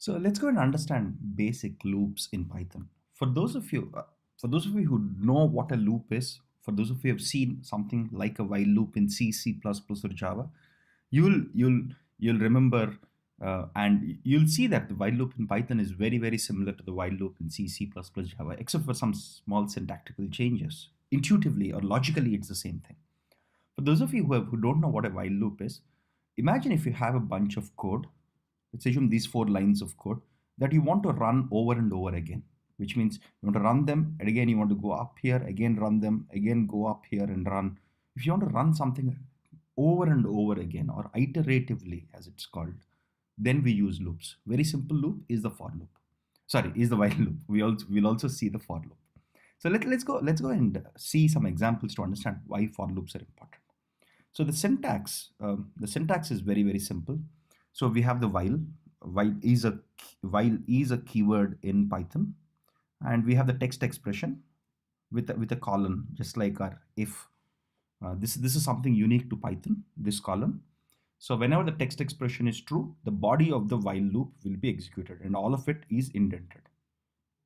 So let's go and understand basic loops in Python. For those of you who know what a loop is, for those of you who have seen something like a while loop in C, C++, or Java, you'll remember and you'll see that the while loop in Python is very similar to the while loop in C, C++, Java, except for some small syntactical changes. Intuitively or logically, it's the same thing. For those of you who don't know what a while loop is, imagine if you have a bunch of code. Let's assume these 4 lines of code that you want to run over and over again, which means you want to run them and again you want to go up here, again run them, again go up here and run. If you want to run something over and over again or iteratively as it's called, then we use loops. Very simple loop is the for loop. Sorry, is the while loop. We'll also see the for loop. So let's go and see some examples to understand why for loops are important. So the syntax is very simple. So we have the while. While is a keyword in Python, and we have the text expression with a colon, just like our if. This is something unique to Python. This column. So whenever the text expression is true, the body of the while loop will be executed, and all of it is indented.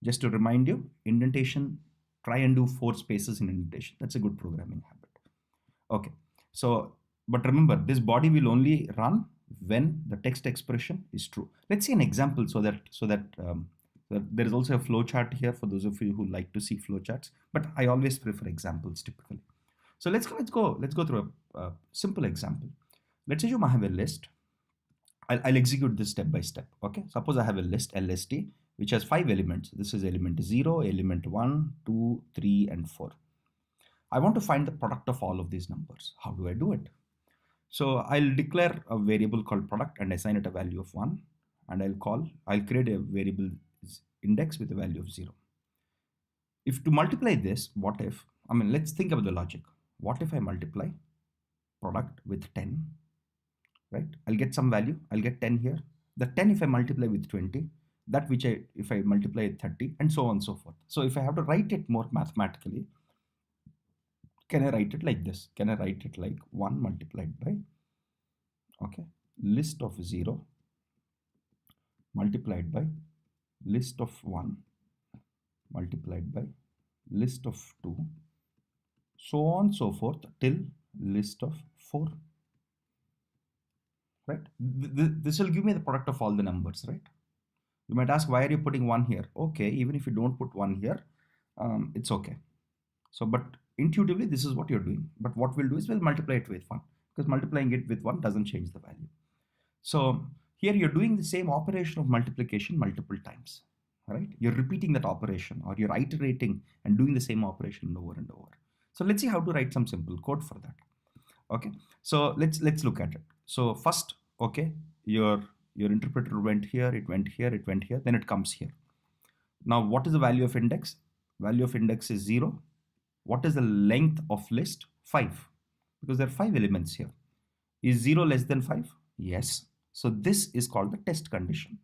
Just to remind you, indentation. Try and do 4 spaces in indentation. That's a good programming habit. Okay. So, but remember, this body will only run when the text expression is true. Let's see an example so that there is also a flowchart here for those of you who like to see flowcharts. But I always prefer examples typically. So let's go through a simple example. Let's assume I have a list. I'll execute this step by step. Okay. Suppose I have a list LST which has 5 elements. This is element 0, element 1, 2, 3, and 4. I want to find the product of all of these numbers. How do I do it? So I'll declare a variable called product and assign it a value of 1, and I'll create a variable index with a value of 0. If to multiply this, let's think about the logic. What if I multiply product with 10, right? I'll get some value. I'll get 10 here. The 10 if I multiply with 20, that which if I multiply with 30, and so on and so forth. So if I have to write it more mathematically, can I write it like this? Can I write it like 1 multiplied by, list of 0 multiplied by list of 1 multiplied by list of 2, so on so forth till list of 4, right? This will give me the product of all the numbers, right? You might ask, why are you putting 1 here? Okay, even if you don't put 1 here, it's okay. So, but intuitively, this is what you're doing. But what we'll do is we'll multiply it with 1, because multiplying it with 1 doesn't change the value. So here you're doing the same operation of multiplication multiple times, right? You're repeating that operation, or you're iterating and doing the same operation over and over. So let's see how to write some simple code for that. Okay, so let's look at it. So first, your interpreter went here, it went here, it went here, then it comes here. Now, what is the value of index? Value of index is 0. What is the length of list? 5, because there are 5 elements here. Is 0 less than 5? Yes. So this is called the test condition,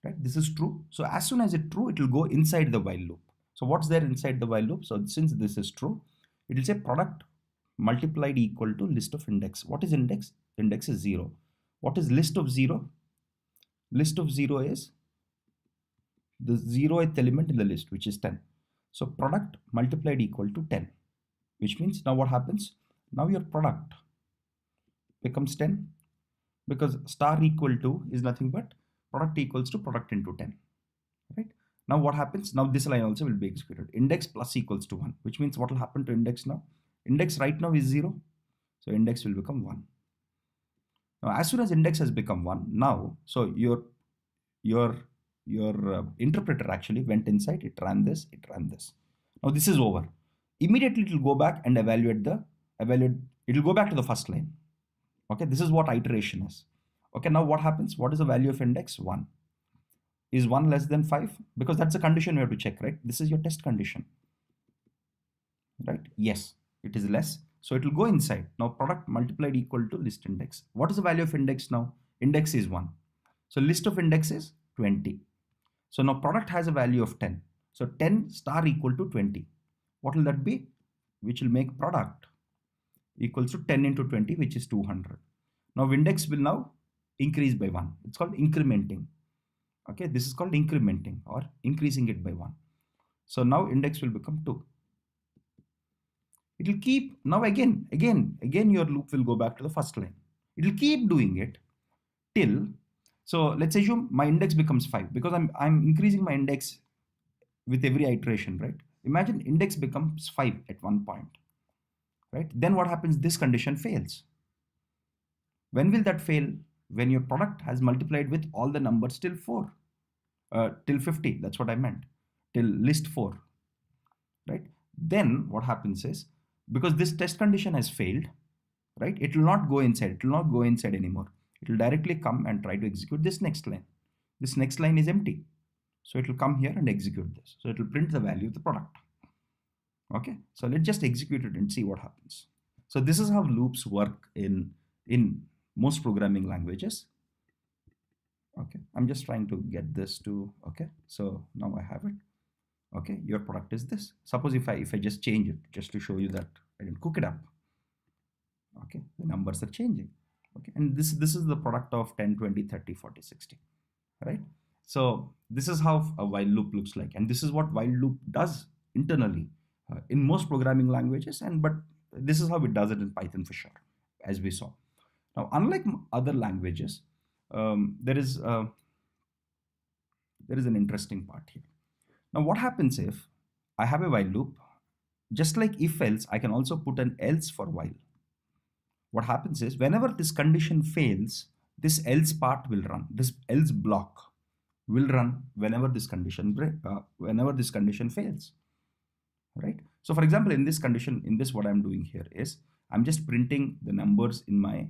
right? This is true. So as soon as it's true, it will go inside the while loop. So what's there inside the while loop? So since this is true, it will say product multiplied equal to list of index. What is index? Index is 0. What is list of 0? List of 0 is the 0th element in the list, which is 10. So product multiplied equal to 10, which means now what happens? Now your product becomes 10, because star equal to is nothing but product equals to product into 10, right? Now what happens? Now this line also will be executed. Index plus equals to 1, which means what will happen to index now? Index right now is 0. So index will become 1. Now as soon as index has become 1, now, so your interpreter actually went inside, it ran this. Now this is over. Immediately it will go back and evaluate, it will go back to the first line. Okay, this is what iteration is. Okay, now what happens? What is the value of index? 1. Is 1 less than 5? Because that's a condition we have to check, right? This is your test condition, right? Yes, it is less. So it will go inside. Now product multiplied equal to list index. What is the value of index now? Index is 1. So list of index is 20. So now product has a value of 10. So 10 star equal to 20. What will that be? Which will make product equals to 10 into 20, which is 200. Now index will now increase by 1. It's called incrementing. Okay, this is called incrementing or increasing it by 1. So now index will become 2. It will keep, now again your loop will go back to the first line. It will keep doing it till, so let's assume my index becomes 5 because I'm increasing my index with every iteration, right? Imagine index becomes 5 at one point, right? Then what happens? This condition fails. When will that fail? When your product has multiplied with all the numbers till 4, till 50. That's what I meant. Till list 4, right? Then what happens is, because this test condition has failed, right? It will not go inside. It will not go inside anymore. It will directly come and try to execute this next line. This next line is empty. So it will come here and execute this. So it will print the value of the product. Okay, so let's just execute it and see what happens. So this is how loops work in most programming languages. Okay, I'm just trying to get this to, okay, so now I have it. Okay, your product is this. Suppose if I just change it just to show you that I didn't cook it up. Okay, the numbers are changing. Okay, and this is the product of 10, 20, 30, 40, 60, right? So this is how a while loop looks like, and this is what while loop does internally in most programming languages, and but this is how it does it in Python for sure, as we saw. Now, unlike other languages, there is an interesting part here. Now, what happens if I have a while loop? Just like if else, I can also put an else for while. What happens is whenever this condition fails, this else part will run. This else block will run whenever this condition fails, right? So for example, in this condition, in this, what I'm doing here is I'm just printing the numbers in my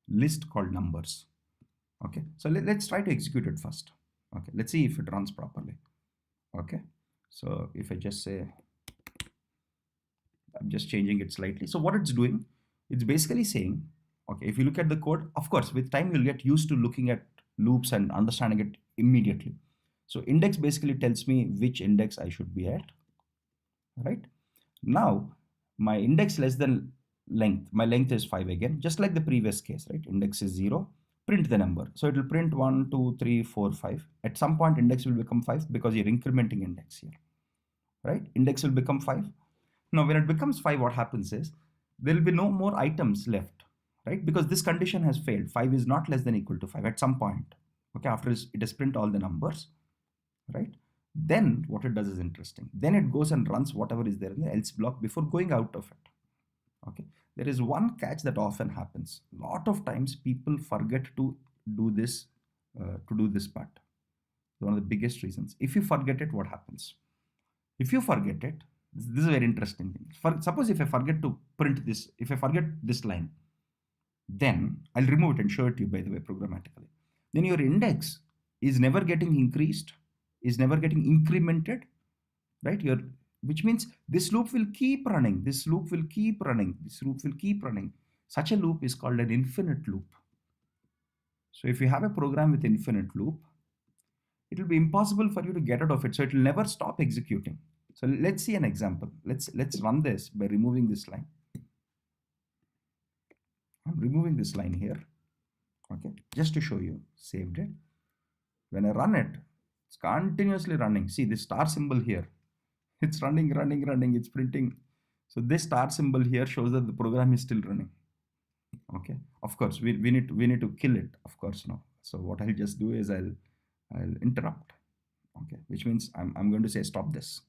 list called numbers. Okay, so let's try to execute it first. Okay, let's see if it runs properly. Okay, so if I just say, I'm just changing it slightly. So what it's doing, it's basically saying, okay, if you look at the code, of course, with time, you'll get used to looking at loops and understanding it immediately. So index basically tells me which index I should be at, right? Now, my index less than length, my length is 5 again, just like the previous case, right? Index is 0, print the number. So it will print 1, 2, 3, 4, 5. At some point, index will become 5 because you're incrementing index here, right? Index will become 5. Now, when it becomes 5, what happens is there will be no more items left, right? Because this condition has failed. 5 is not less than equal to 5 at some point. Okay, after it has print all the numbers, right? Then what it does is interesting. Then it goes and runs whatever is there in the else block before going out of it. Okay, there is one catch that often happens. A lot of times people forget to do this part. One of the biggest reasons. If you forget it, what happens? If you forget it, this is a very interesting thing. Suppose if I forget to print this, if I forget this line, then I'll remove it and show it to you, by the way, programmatically. Then your index is never getting increased, is never getting incremented, right? Which means this loop will keep running, this loop will keep running, this loop will keep running. Such a loop is called an infinite loop. So if you have a program with infinite loop, it will be impossible for you to get out of it. So it will never stop executing. So let's see an example. Let's run this by removing this line. I'm removing this line here. Okay, just to show you, saved it. When I run it, it's continuously running. See this star symbol here. It's running, it's printing. So this star symbol here shows that the program is still running. Okay, of course, we need to kill it, of course, now. So what I'll just do is I'll interrupt. Okay, which means I'm going to say stop this.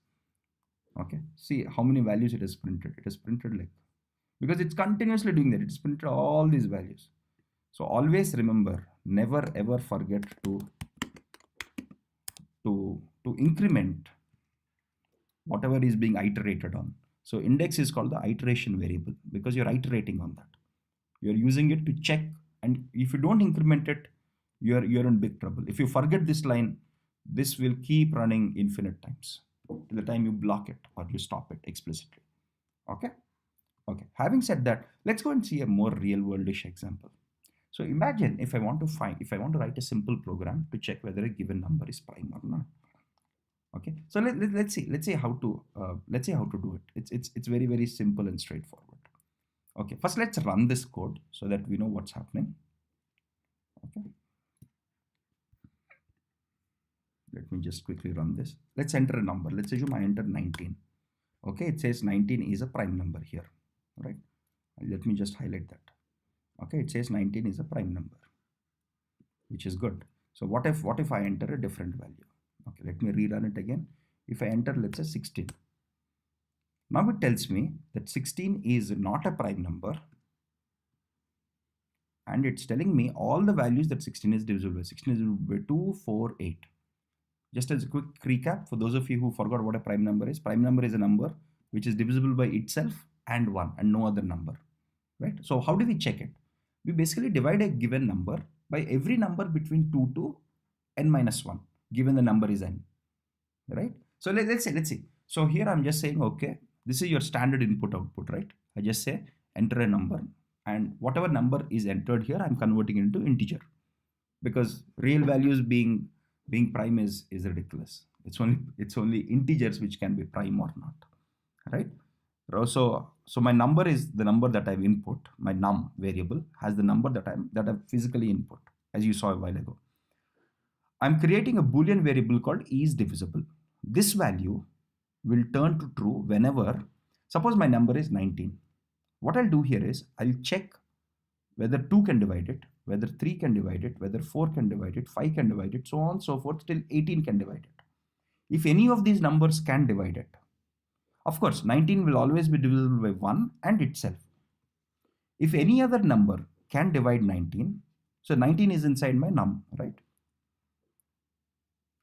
Okay, see how many values it has printed. It has printed like, because it's continuously doing that. It's printed all these values. So always remember, never ever forget to increment whatever is being iterated on. So index is called the iteration variable because you're iterating on that. You're using it to check, and if you don't increment it, you're in big trouble. If you forget this line, this will keep running infinite times till the time you block it or you stop it explicitly. Okay. Okay. Having said that, let's go and see a more real worldish example. So imagine if I want to write a simple program to check whether a given number is prime or not. Okay. So let's see how to do it. It's very, very simple and straightforward. Okay. First, let's run this code so that we know what's happening. Okay. Let me just quickly run this. Let's enter a number. Let's assume I enter 19. Okay, it says 19 is a prime number here, right? Let me just highlight that. Okay, it says 19 is a prime number, which is good. So what if I enter a different value? Okay, let me rerun it again. If I enter, let's say 16. Now it tells me that 16 is not a prime number, and it's telling me all the values that 16 is divisible by. 16 is divisible by 2, 4, 8. Just as a quick recap, for those of you who forgot what a prime number is a number which is divisible by itself and 1 and no other number, right? So how do we check it? We basically divide a given number by every number between 2 to n minus 1, given the number is n, right? So let's see. So here I'm just saying, okay, this is your standard input output, right? I just say enter a number, and whatever number is entered here, I'm converting it into integer, because real values being prime is ridiculous. It's only integers which can be prime or not, right? So my number is the number that I've input. My num variable has the number that I've physically input, as you saw a while ago. I'm creating a Boolean variable called is divisible. This value will turn to true whenever, suppose my number is 19. What I'll do here is I'll check whether 2 can divide it, whether 3 can divide it, whether 4 can divide it, 5 can divide it, so on and so forth, till 18 can divide it. If any of these numbers can divide it, of course, 19 will always be divisible by 1 and itself. If any other number can divide 19, so 19 is inside my num, right?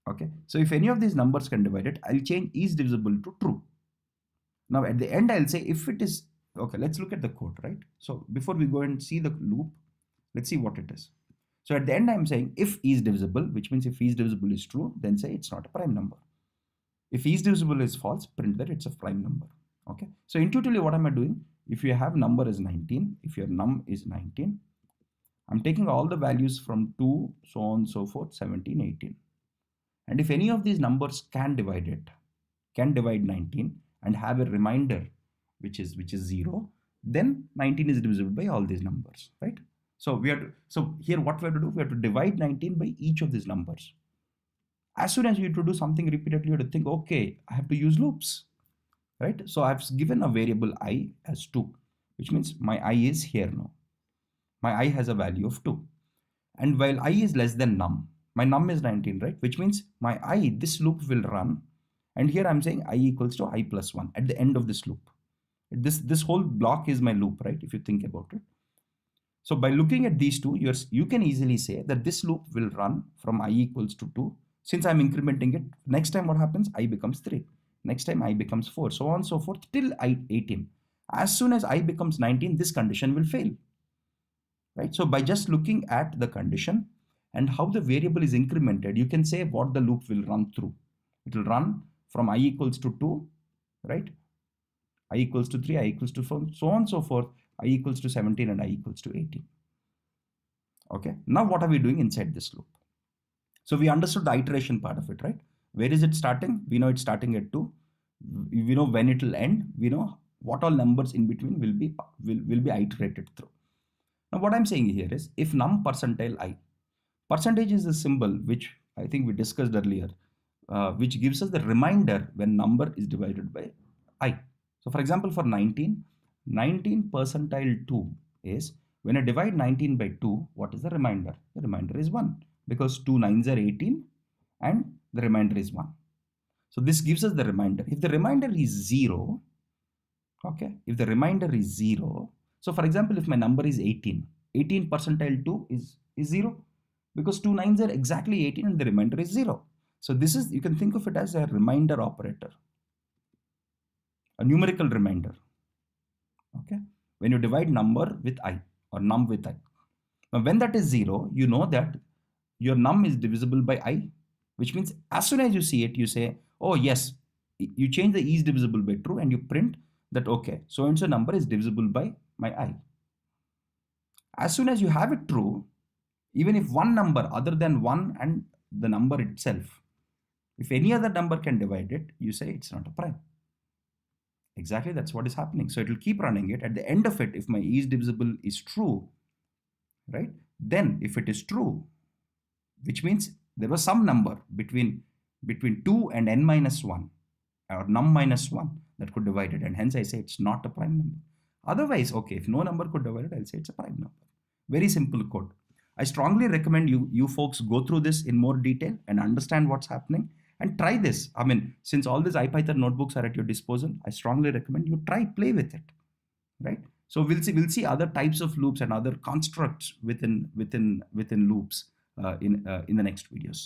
Okay, so if any of these numbers can divide it, I'll change is divisible to true. Now at the end, I'll say if it is, okay, let's look at the code, right? So before we go and see the loop, let's see what it is. So at the end, I'm saying if is divisible, which means if is divisible is true, then say it's not a prime number. If is divisible is false, print that it's a prime number. Okay, so intuitively, what am I doing? If you have number is 19, if your num is 19, I'm taking all the values from 2, so on and so forth, 17, 18. And if any of these numbers can divide it, can divide 19 and have a remainder which is 0, then 19 is divisible by all these numbers, right? So here what we have to do, we have to divide 19 by each of these numbers. As soon as you have to do something repeatedly, you have to think, okay, I have to use loops, right? So I've given a variable I as 2, which means my I is here now. My I has a value of 2. And while I is less than num, my num is 19, right? Which means my I, this loop will run. And here I'm saying I equals to I plus 1 at the end of this loop. This whole block is my loop, right? If you think about it. So by looking at these two, you can easily say that this loop will run from I equals to 2. Since I'm incrementing it, next time what happens? I becomes 3. Next time I becomes 4, so on and so forth till 18. As soon as I becomes 19, this condition will fail, right? So by just looking at the condition and how the variable is incremented, you can say what the loop will run through. It will run from I equals to 2, right? I equals to 3, I equals to 4, so on and so forth, I equals to 17 and I equals to 18. Okay, now what are we doing inside this loop? So we understood the iteration part of it, right? Where is it starting? We know it's starting at 2. We know when it will end. We know what all numbers in between will be iterated through. Now what I'm saying here is if num percentile I, percentage is a symbol which I think we discussed earlier, which gives us the reminder when number is divided by I. So for example, for 19 percentile 2 is when I divide 19 by 2, what is the remainder? The remainder is 1, because 2 9s are 18 and the remainder is 1. So this gives us the remainder. If the remainder is 0, okay, if the remainder is 0, so for example, if my number is 18 percentile 2 is 0, because 2 9s are exactly 18 and the remainder is 0. So this is, you can think of it as a remainder operator, a numerical remainder. Okay, when you divide number with I or num with I. Now when that is 0, you know that your num is divisible by I, which means as soon as you see it, you say, oh yes, you change the is divisible by true and you print that, okay, so and so number is divisible by my I. As soon as you have it true, even if one number other than 1 and the number itself, if any other number can divide it, you say it's not a prime. Exactly, that's what is happening. So it will keep running it. At the end of it, if my is divisible is true, right? Then if it is true, which means there was some number between between 2 and n minus 1 or num minus 1 that could divide it, and hence I say it's not a prime number. Otherwise, okay, if no number could divide it, I'll say it's a prime number. Very simple code. I strongly recommend you folks go through this in more detail and understand what's happening and try this. I mean, since all these IPython notebooks are at your disposal, I strongly recommend you play with it, right? So we'll see other types of loops and other constructs within loops in the next videos.